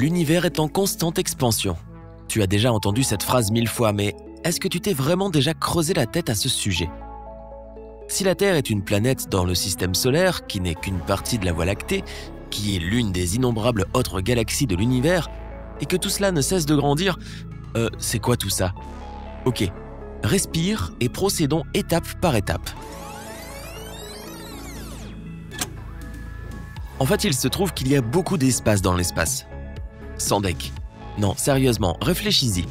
L'univers est en constante expansion. Tu as déjà entendu cette phrase 1000 fois, mais est-ce que tu t'es vraiment déjà creusé la tête à ce sujet? Si la Terre est une planète dans le système solaire, qui n'est qu'une partie de la Voie lactée, qui est l'une des innombrables autres galaxies de l'univers, et que tout cela ne cesse de grandir, c'est quoi tout ça? Ok, respire et procédons étape par étape. En fait, il se trouve qu'il y a beaucoup d'espace dans l'espace. Sandek. Non, sérieusement, réfléchis-y.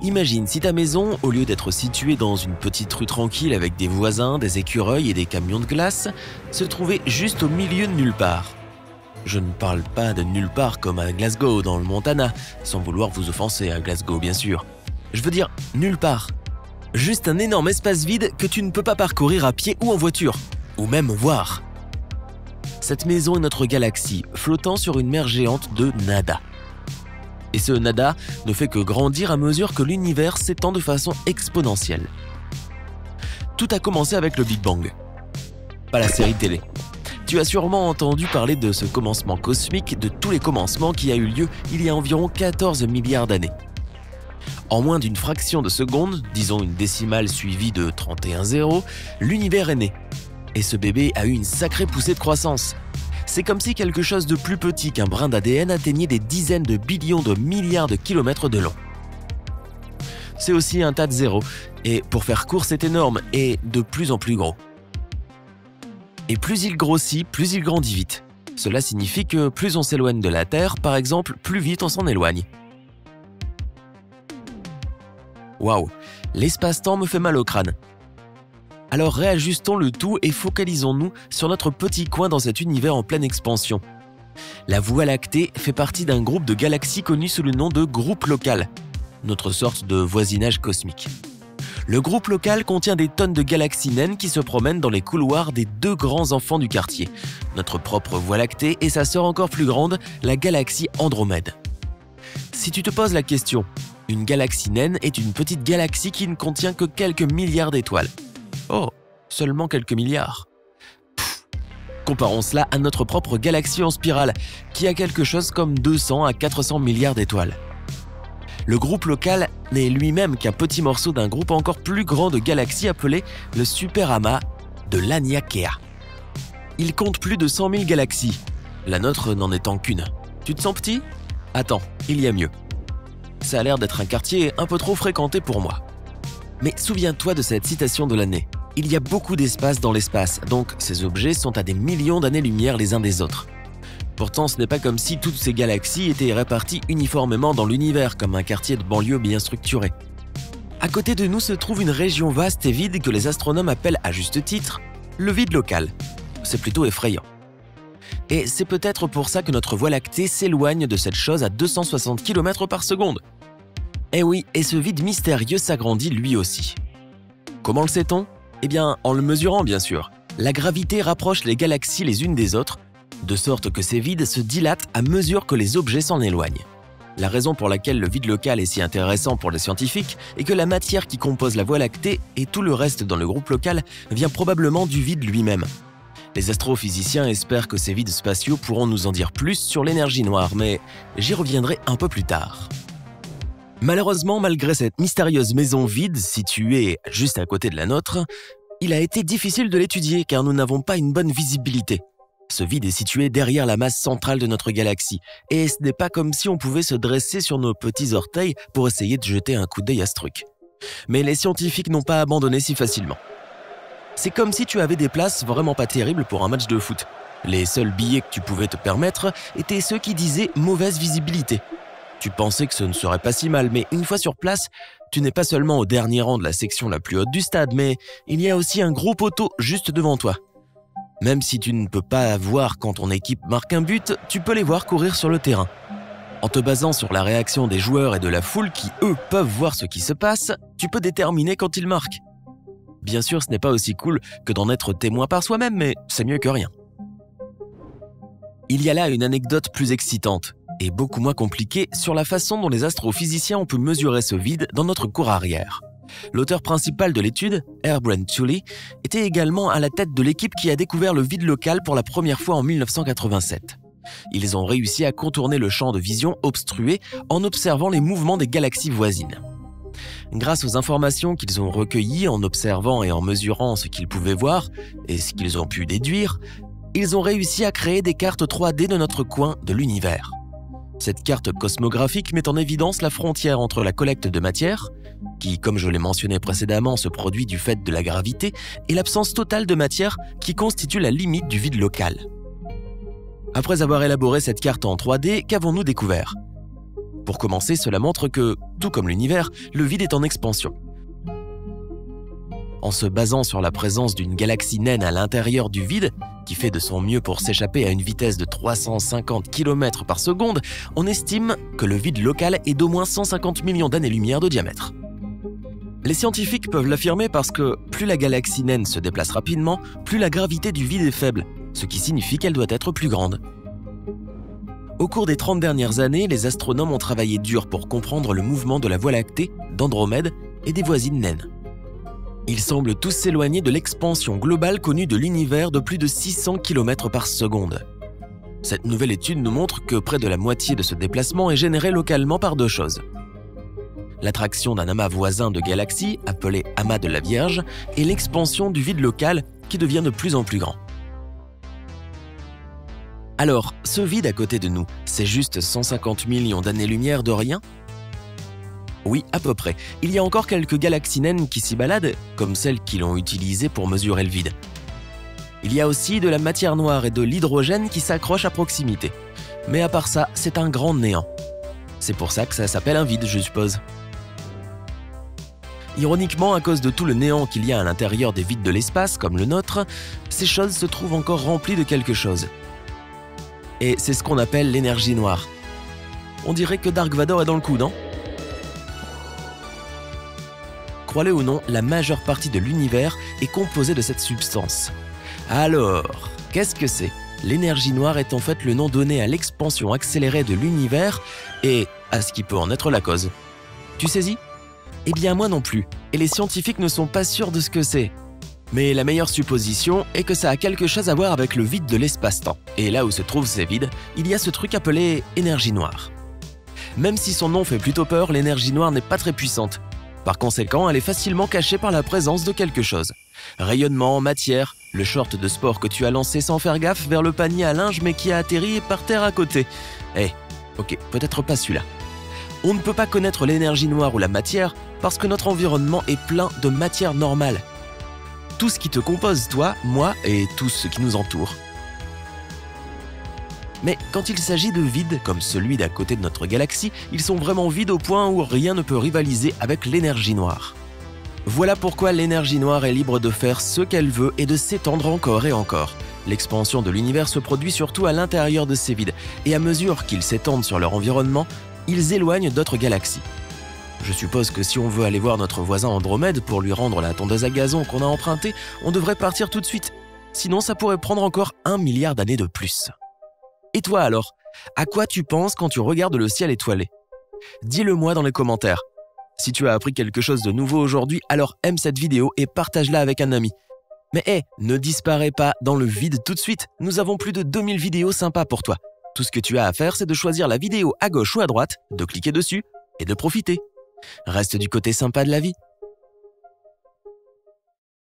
Imagine si ta maison, au lieu d'être située dans une petite rue tranquille avec des voisins, des écureuils et des camions de glace, se trouvait juste au milieu de nulle part. Je ne parle pas de nulle part comme à Glasgow, dans le Montana, sans vouloir vous offenser à Glasgow, bien sûr. Je veux dire nulle part. Juste un énorme espace vide que tu ne peux pas parcourir à pied ou en voiture, ou même voir. Cette maison est notre galaxie, flottant sur une mer géante de nada. Et ce nada ne fait que grandir à mesure que l'univers s'étend de façon exponentielle. Tout a commencé avec le Big Bang, pas la série télé. Tu as sûrement entendu parler de ce commencement cosmique de tous les commencements qui a eu lieu il y a environ 14 milliards d'années. En moins d'une fraction de seconde, disons une décimale suivie de 31 zéros, l'univers est né. Et ce bébé a eu une sacrée poussée de croissance. C'est comme si quelque chose de plus petit qu'un brin d'ADN atteignait des dizaines de billions de milliards de kilomètres de long. C'est aussi un tas de zéros, et pour faire court, c'est énorme et de plus en plus gros. Et plus il grossit, plus il grandit vite. Cela signifie que plus on s'éloigne de la Terre, par exemple, plus vite on s'en éloigne. Waouh, l'espace-temps me fait mal au crâne. Alors réajustons le tout et focalisons-nous sur notre petit coin dans cet univers en pleine expansion. La Voie lactée fait partie d'un groupe de galaxies connu sous le nom de groupe local, notre sorte de voisinage cosmique. Le groupe local contient des tonnes de galaxies naines qui se promènent dans les couloirs des deux grands enfants du quartier, notre propre Voie lactée et sa sœur encore plus grande, la galaxie Andromède. Si tu te poses la question, une galaxie naine est une petite galaxie qui ne contient que quelques milliards d'étoiles. Oh, seulement quelques milliards. Comparons cela à notre propre galaxie en spirale, qui a quelque chose comme 200 à 400 milliards d'étoiles. Le groupe local n'est lui-même qu'un petit morceau d'un groupe encore plus grand de galaxies appelé le Superamas de Laniakea. Il compte plus de 100 000 galaxies, la nôtre n'en étant qu'une. Tu te sens petit? Attends, il y a mieux. Ça a l'air d'être un quartier un peu trop fréquenté pour moi. Mais souviens-toi de cette citation de l'année. Il y a beaucoup d'espace dans l'espace, donc ces objets sont à des millions d'années-lumière les uns des autres. Pourtant, ce n'est pas comme si toutes ces galaxies étaient réparties uniformément dans l'univers, comme un quartier de banlieue bien structuré. À côté de nous se trouve une région vaste et vide que les astronomes appellent à juste titre le vide local. C'est plutôt effrayant. Et c'est peut-être pour ça que notre Voie lactée s'éloigne de cette chose à 260 km par seconde. Eh oui, et ce vide mystérieux s'agrandit lui aussi. Comment le sait-on? Eh bien, en le mesurant bien sûr. La gravité rapproche les galaxies les unes des autres, de sorte que ces vides se dilatent à mesure que les objets s'en éloignent. La raison pour laquelle le vide local est si intéressant pour les scientifiques est que la matière qui compose la Voie lactée et tout le reste dans le groupe local vient probablement du vide lui-même. Les astrophysiciens espèrent que ces vides spatiaux pourront nous en dire plus sur l'énergie noire, mais j'y reviendrai un peu plus tard. Malheureusement, malgré cette mystérieuse maison vide située juste à côté de la nôtre, il a été difficile de l'étudier car nous n'avons pas une bonne visibilité. Ce vide est situé derrière la masse centrale de notre galaxie et ce n'est pas comme si on pouvait se dresser sur nos petits orteils pour essayer de jeter un coup d'œil à ce truc. Mais les scientifiques n'ont pas abandonné si facilement. C'est comme si tu avais des places vraiment pas terribles pour un match de foot. Les seuls billets que tu pouvais te permettre étaient ceux qui disaient « mauvaise visibilité ». Tu pensais que ce ne serait pas si mal, mais une fois sur place, tu n'es pas seulement au dernier rang de la section la plus haute du stade, mais il y a aussi un gros poteau juste devant toi. Même si tu ne peux pas voir quand ton équipe marque un but, tu peux les voir courir sur le terrain. En te basant sur la réaction des joueurs et de la foule qui, eux, peuvent voir ce qui se passe, tu peux déterminer quand ils marquent. Bien sûr, ce n'est pas aussi cool que d'en être témoin par soi-même, mais c'est mieux que rien. Il y a là une anecdote plus excitante et beaucoup moins compliquée sur la façon dont les astrophysiciens ont pu mesurer ce vide dans notre cour arrière. L'auteur principal de l'étude, Herbrand Tully, était également à la tête de l'équipe qui a découvert le vide local pour la première fois en 1987. Ils ont réussi à contourner le champ de vision obstrué en observant les mouvements des galaxies voisines. Grâce aux informations qu'ils ont recueillies en observant et en mesurant ce qu'ils pouvaient voir et ce qu'ils ont pu déduire, ils ont réussi à créer des cartes 3D de notre coin de l'univers. Cette carte cosmographique met en évidence la frontière entre la collecte de matière, qui, comme je l'ai mentionné précédemment, se produit du fait de la gravité, et l'absence totale de matière qui constitue la limite du vide local. Après avoir élaboré cette carte en 3D, qu'avons-nous découvert ? Pour commencer, cela montre que, tout comme l'univers, le vide est en expansion. En se basant sur la présence d'une galaxie naine à l'intérieur du vide, qui fait de son mieux pour s'échapper à une vitesse de 350 km par seconde, on estime que le vide local est d'au moins 150 millions d'années-lumière de diamètre. Les scientifiques peuvent l'affirmer parce que plus la galaxie naine se déplace rapidement, plus la gravité du vide est faible, ce qui signifie qu'elle doit être plus grande. Au cours des 30 dernières années, les astronomes ont travaillé dur pour comprendre le mouvement de la Voie lactée, d'Andromède et des voisines naines. Ils semblent tous s'éloigner de l'expansion globale connue de l'univers de plus de 600 km par seconde. Cette nouvelle étude nous montre que près de la moitié de ce déplacement est généré localement par deux choses. L'attraction d'un amas voisin de galaxies, appelé amas de la Vierge, et l'expansion du vide local qui devient de plus en plus grand. Alors, ce vide à côté de nous, c'est juste 150 millions d'années-lumière de rien ? Oui, à peu près. Il y a encore quelques galaxies naines qui s'y baladent, comme celles qui l'ont utilisée pour mesurer le vide. Il y a aussi de la matière noire et de l'hydrogène qui s'accrochent à proximité. Mais à part ça, c'est un grand néant. C'est pour ça que ça s'appelle un vide, je suppose. Ironiquement, à cause de tout le néant qu'il y a à l'intérieur des vides de l'espace, comme le nôtre, ces choses se trouvent encore remplies de quelque chose. Et c'est ce qu'on appelle l'énergie noire. On dirait que Dark Vador est dans le coup, non ? Crois-le ou non, la majeure partie de l'univers est composée de cette substance. Alors, qu'est-ce que c'est ? L'énergie noire est en fait le nom donné à l'expansion accélérée de l'univers et à ce qui peut en être la cause. Tu saisis ? Eh bien moi non plus, et les scientifiques ne sont pas sûrs de ce que c'est. Mais la meilleure supposition est que ça a quelque chose à voir avec le vide de l'espace-temps. Et là où se trouvent ces vides, il y a ce truc appelé énergie noire. Même si son nom fait plutôt peur, l'énergie noire n'est pas très puissante. Par conséquent, elle est facilement cachée par la présence de quelque chose. Rayonnement, matière, le short de sport que tu as lancé sans faire gaffe vers le panier à linge mais qui a atterri par terre à côté. Ok, peut-être pas celui-là. On ne peut pas connaître l'énergie noire ou la matière parce que notre environnement est plein de matière normale. Tout ce qui te compose, toi, moi et tout ce qui nous entoure. Mais quand il s'agit de vides, comme celui d'à côté de notre galaxie, ils sont vraiment vides au point où rien ne peut rivaliser avec l'énergie noire. Voilà pourquoi l'énergie noire est libre de faire ce qu'elle veut et de s'étendre encore et encore. L'expansion de l'univers se produit surtout à l'intérieur de ces vides, et à mesure qu'ils s'étendent sur leur environnement, ils éloignent d'autres galaxies. Je suppose que si on veut aller voir notre voisin Andromède pour lui rendre la tondeuse à gazon qu'on a empruntée, on devrait partir tout de suite. Sinon, ça pourrait prendre encore 1 milliard d'années de plus. Et toi alors, à quoi tu penses quand tu regardes le ciel étoilé ? Dis-le-moi dans les commentaires. Si tu as appris quelque chose de nouveau aujourd'hui, alors aime cette vidéo et partage-la avec un ami. Mais ne disparais pas dans le vide tout de suite, nous avons plus de 2000 vidéos sympas pour toi. Tout ce que tu as à faire, c'est de choisir la vidéo à gauche ou à droite, de cliquer dessus et de profiter. Reste du côté sympa de la vie.